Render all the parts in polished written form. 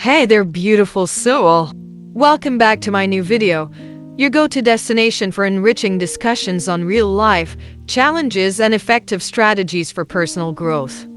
Hey there, beautiful soul. Welcome back to my new video, your go-to destination for enriching discussions on real life, challenges, and effective strategies for personal growth.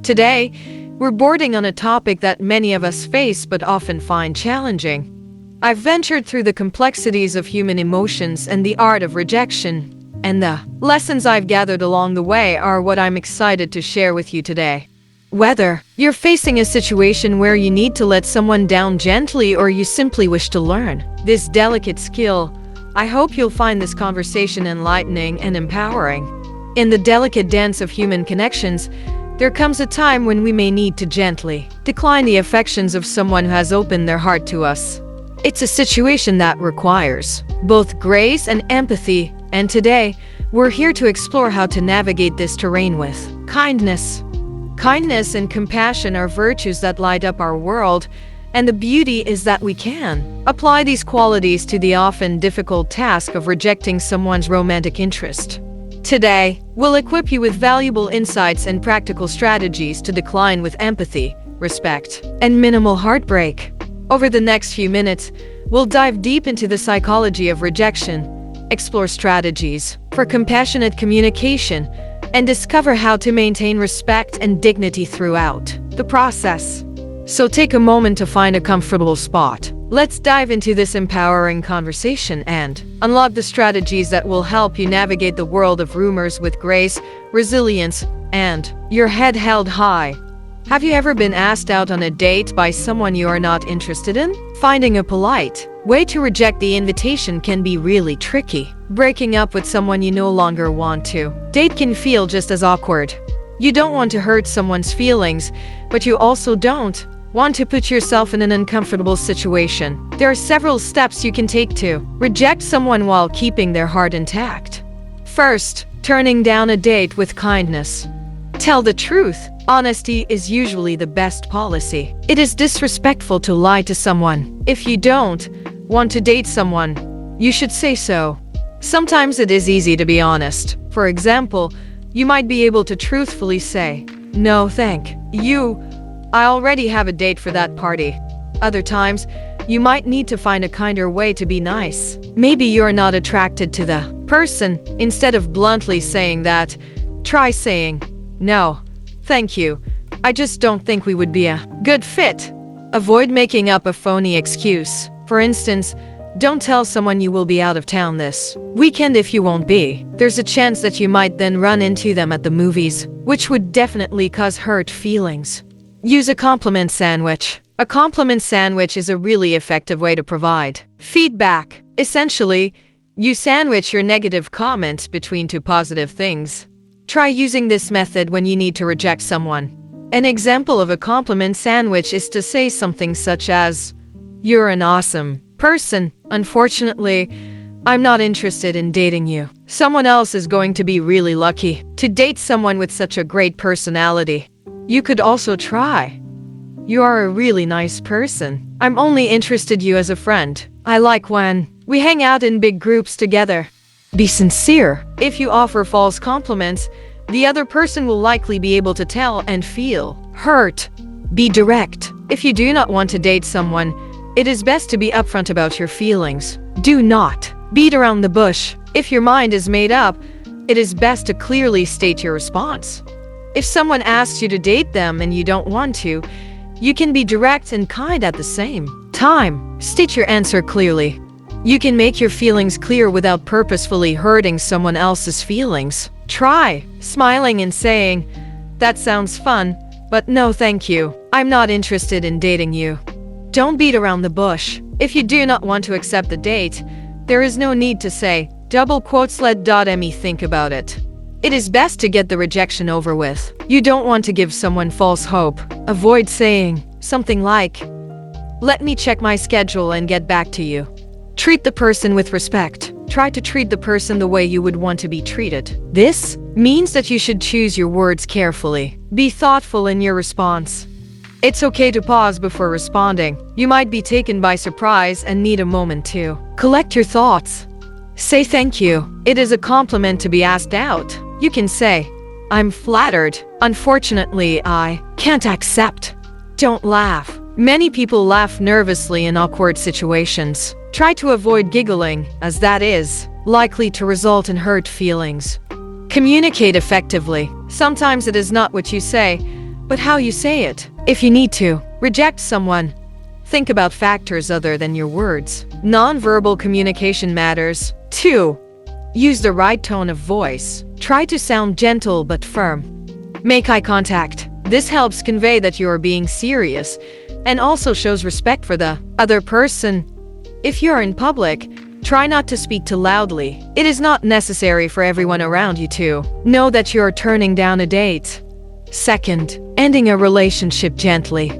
Today, we're boarding on a topic that many of us face but often find challenging. I've ventured through the complexities of human emotions and the art of rejection, and the lessons I've gathered along the way are what I'm excited to share with you today. Whether you're facing a situation where you need to let someone down gently or you simply wish to learn this delicate skill, I hope you'll find this conversation enlightening and empowering. In the delicate dance of human connections, there comes a time when we may need to gently decline the affections of someone who has opened their heart to us. It's a situation that requires both grace and empathy, and today, we're here to explore how to navigate this terrain with kindness. Kindness and compassion are virtues that light up our world, and the beauty is that we can apply these qualities to the often difficult task of rejecting someone's romantic interest. Today, we'll equip you with valuable insights and practical strategies to decline with empathy, respect, and minimal heartbreak. Over the next few minutes, we'll dive deep into the psychology of rejection, explore strategies for compassionate communication, and discover how to maintain respect and dignity throughout the process. So take a moment to find a comfortable spot. Let's dive into this empowering conversation and unlock the strategies that will help you navigate the world of rumors with grace, resilience, and your head held high. Have you ever been asked out on a date by someone you are not interested in? Finding a polite way to reject the invitation can be really tricky. Breaking up with someone you no longer want to date can feel just as awkward. You don't want to hurt someone's feelings, but you also don't want to put yourself in an uncomfortable situation. There are several steps you can take to reject someone while keeping their heart intact. First, turning down a date with kindness. Tell the truth. Honesty is usually the best policy. It is disrespectful to lie to someone. If you don't want to date someone, you should say so. Sometimes it is easy to be honest. For example, you might be able to truthfully say, "No, thank you. I already have a date for that party." Other times, you might need to find a kinder way to be nice. Maybe you're not attracted to the person. Instead of bluntly saying that, try saying, "No, thank you. I just don't think we would be a good fit." Avoid making up a phony excuse. For instance, don't tell someone you will be out of town this weekend if you won't be. There's a chance that you might then run into them at the movies, which would definitely cause hurt feelings. Use a compliment sandwich. A compliment sandwich is a really effective way to provide feedback. Essentially, you sandwich your negative comments between two positive things. Try using this method when you need to reject someone. An example of a compliment sandwich is to say something such as, "You're an awesome person. Unfortunately, I'm not interested in dating you. Someone else is going to be really lucky to date someone with such a great personality." You could also try, "You are a really nice person. I'm only interested in you as a friend. I like when we hang out in big groups together." Be sincere. If you offer false compliments, the other person will likely be able to tell and feel hurt. Be direct. If you do not want to date someone, it is best to be upfront about your feelings. Do not beat around the bush. If your mind is made up, it is best to clearly state your response. If someone asks you to date them and you don't want to, you can be direct and kind at the same time. State your answer clearly. You can make your feelings clear without purposefully hurting someone else's feelings. Try smiling and saying, "That sounds fun, but no thank you. I'm not interested in dating you." Don't beat around the bush. If you do not want to accept the date, there is no need to say, "let me think about it." It is best to get the rejection over with. You don't want to give someone false hope. Avoid saying something like, "Let me check my schedule and get back to you." Treat the person with respect. Try to treat the person the way you would want to be treated. This means that you should choose your words carefully. Be thoughtful in your response. It's okay to pause before responding. You might be taken by surprise and need a moment to collect your thoughts. Say thank you. It is a compliment to be asked out. You can say, "I'm flattered. Unfortunately, I can't accept." Don't laugh. Many people laugh nervously in awkward situations. Try to avoid giggling, as that is likely to result in hurt feelings. Communicate effectively. Sometimes it is not what you say, but how you say it. If you need to reject someone, think about factors other than your words. Nonverbal communication matters. 2. Use the right tone of voice. Try to sound gentle but firm. Make eye contact. This helps convey that you are being serious and also shows respect for the other person. If you're in public, try not to speak too loudly. It is not necessary for everyone around you to know that you're turning down a date. Second, ending a relationship gently.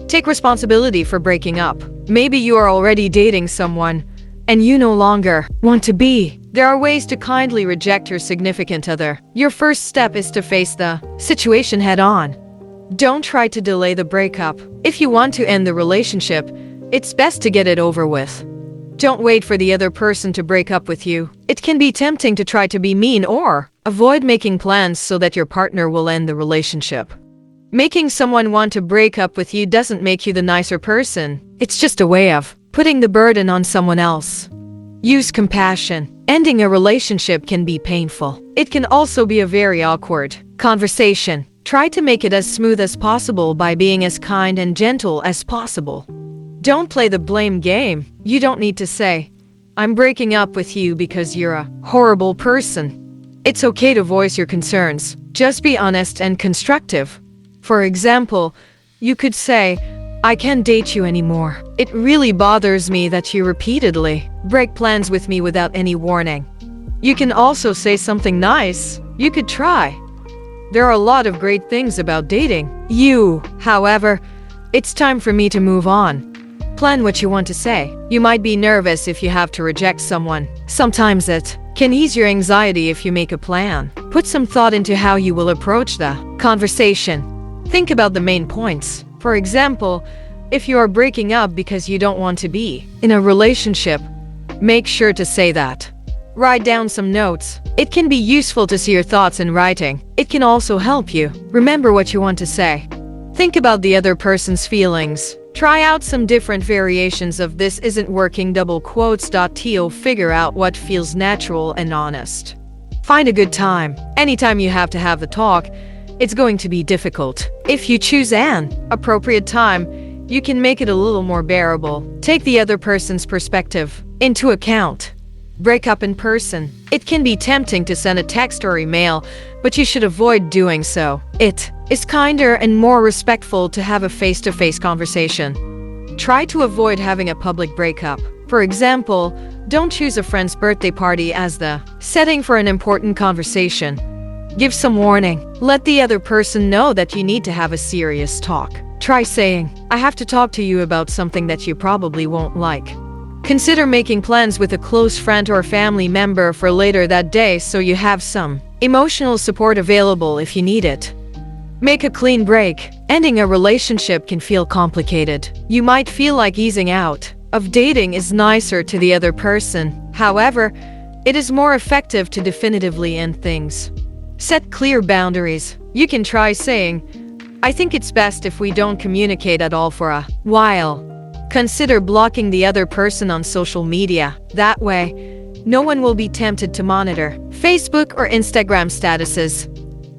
Take responsibility for breaking up. Maybe you are already dating someone and you no longer want to be. There are ways to kindly reject your significant other. Your first step is to face the situation head on. Don't try to delay the breakup. If you want to end the relationship, it's best to get it over with. Don't wait for the other person to break up with you. It can be tempting to try to be mean or avoid making plans so that your partner will end the relationship. Making someone want to break up with you doesn't make you the nicer person. It's just a way of putting the burden on someone else. Use compassion. Ending a relationship can be painful. It can also be a very awkward conversation. Try to make it as smooth as possible by being as kind and gentle as possible. Don't play the blame game. You don't need to say, "I'm breaking up with you because you're a horrible person." It's okay to voice your concerns. Just be honest and constructive. For example, you could say, "I can't date you anymore. It really bothers me that you repeatedly break plans with me without any warning." You can also say something nice. You could try, "There are a lot of great things about dating you. However, it's time for me to move on." Plan what you want to say. You might be nervous if you have to reject someone. Sometimes it can ease your anxiety if you make a plan. Put some thought into how you will approach the conversation. Think about the main points. For example, if you are breaking up because you don't want to be in a relationship, make sure to say that. Write down some notes. It can be useful to see your thoughts in writing. It can also help you remember what you want to say. Think about the other person's feelings. Try out some different variations of "this isn't working." To figure out what feels natural and honest. Find a good time. Anytime you have to have the talk, it's going to be difficult. If you choose an appropriate time, you can make it a little more bearable. Take the other person's perspective into account. Break up in person. It can be tempting to send a text or email, but you should avoid doing so. It is kinder and more respectful to have a face-to-face conversation. Try to avoid having a public breakup. For example, don't choose a friend's birthday party as the setting for an important conversation. Give some warning. Let the other person know that you need to have a serious talk. Try saying, "I have to talk to you about something that you probably won't like." Consider making plans with a close friend or family member for later that day so you have some emotional support available if you need it. Make a clean break. Ending a relationship can feel complicated. You might feel like easing out of dating is nicer to the other person. However, it is more effective to definitively end things. Set clear boundaries. You can try saying, "I think it's best if we don't communicate at all for a while." Consider blocking the other person on social media. That way, no one will be tempted to monitor Facebook or Instagram statuses.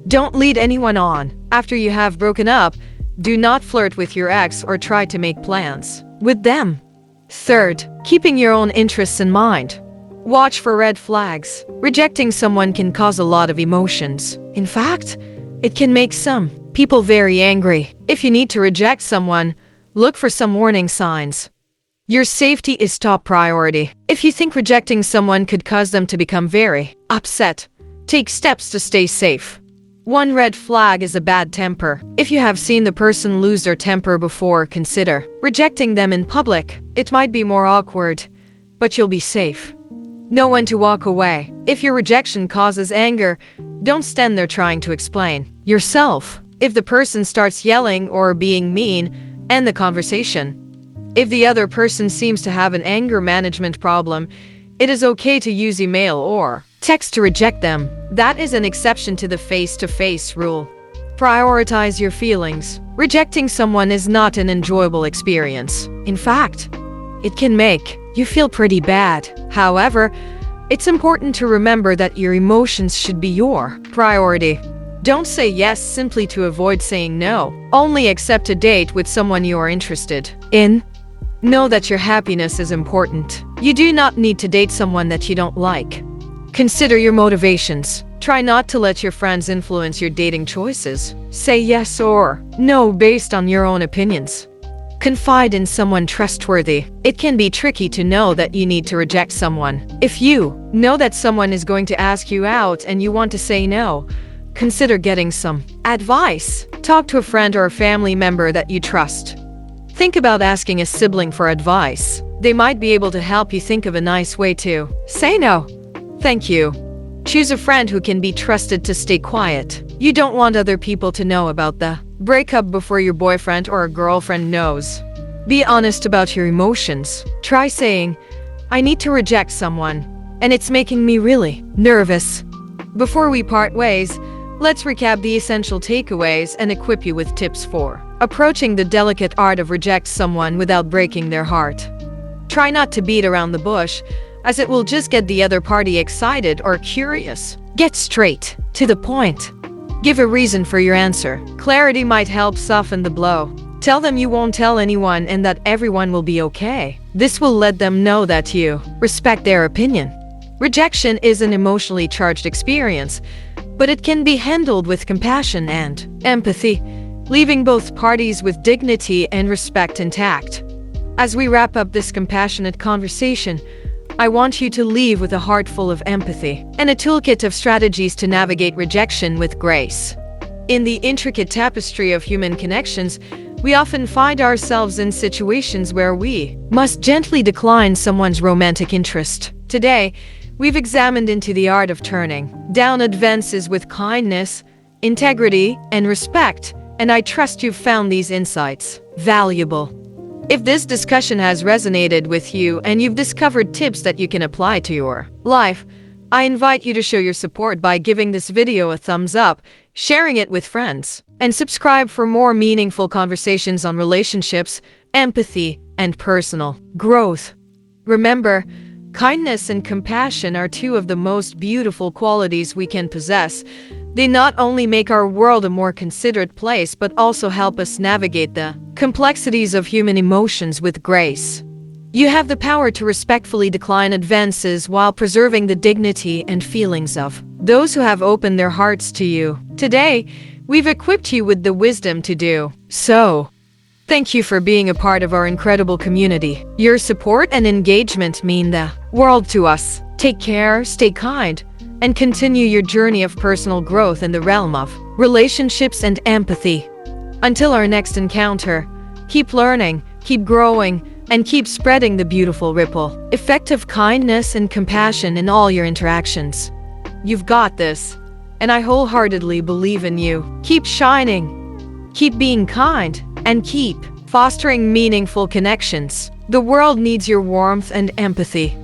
Don't lead anyone on. After you have broken up, do not flirt with your ex or try to make plans with them. Third, keeping your own interests in mind. Watch for red flags. Rejecting someone can cause a lot of emotions. In fact, it can make some people very angry. If you need to reject someone, look for some warning signs. Your safety is top priority. If you think rejecting someone could cause them to become very upset, take steps to stay safe. One red flag is a bad temper. If you have seen the person lose their temper before, consider rejecting them in public. It might be more awkward, but you'll be safe. Know when to walk away. If your rejection causes anger, don't stand there trying to explain yourself. If the person starts yelling or being mean, end the conversation. If the other person seems to have an anger management problem, it is okay to use email or text to reject them. That is an exception to the face-to-face rule. Prioritize your feelings. Rejecting someone is not an enjoyable experience. In fact, it can make you feel pretty bad. However, it's important to remember that your emotions should be your priority. Don't say yes simply to avoid saying no. Only accept a date with someone you are interested in. Know that your happiness is important. You do not need to date someone that you don't like. Consider your motivations. Try not to let your friends influence your dating choices. Say yes or no based on your own opinions. Confide in someone trustworthy. It can be tricky to know that you need to reject someone. If you know that someone is going to ask you out and you want to say no, consider getting some advice. Talk to a friend or a family member that you trust. Think about asking a sibling for advice. They might be able to help you think of a nice way to say no. Thank you. Choose a friend who can be trusted to stay quiet. You don't want other people to know about the breakup before your boyfriend or girlfriend knows. Be honest about your emotions. Try saying, I need to reject someone, and it's making me really nervous. Before we part ways, let's recap the essential takeaways and equip you with tips for approaching the delicate art of reject someone without breaking their heart. Try not to beat around the bush, as it will just get the other party excited or curious. Get straight to the point. Give a reason for your answer. Clarity might help soften the blow. Tell them you won't tell anyone and that everyone will be okay. This will let them know that you respect their opinion. Rejection is an emotionally charged experience, but it can be handled with compassion and empathy, leaving both parties with dignity and respect intact. As we wrap up this compassionate conversation, I want you to leave with a heart full of empathy and a toolkit of strategies to navigate rejection with grace. In the intricate tapestry of human connections, we often find ourselves in situations where we must gently decline someone's romantic interest. Today, we've examined into the art of turning down advances with kindness, integrity, and respect, and I trust you've found these insights valuable. If this discussion has resonated with you and you've discovered tips that you can apply to your life, I invite you to show your support by giving this video a thumbs up, sharing it with friends, and subscribe for more meaningful conversations on relationships, empathy, and personal growth. Remember, kindness and compassion are two of the most beautiful qualities we can possess. They not only make our world a more considerate place, but also help us navigate the complexities of human emotions with grace. You have the power to respectfully decline advances while preserving the dignity and feelings of those who have opened their hearts to you. Today, we've equipped you with the wisdom to do so. Thank you for being a part of our incredible community. Your support and engagement mean the world to us. Take care, stay kind, and continue your journey of personal growth in the realm of relationships and empathy. Until our next encounter, keep learning, keep growing, and keep spreading the beautiful ripple effect of kindness and compassion in all your interactions. You've got this, and I wholeheartedly believe in you. Keep shining, keep being kind, and keep fostering meaningful connections. The world needs your warmth and empathy.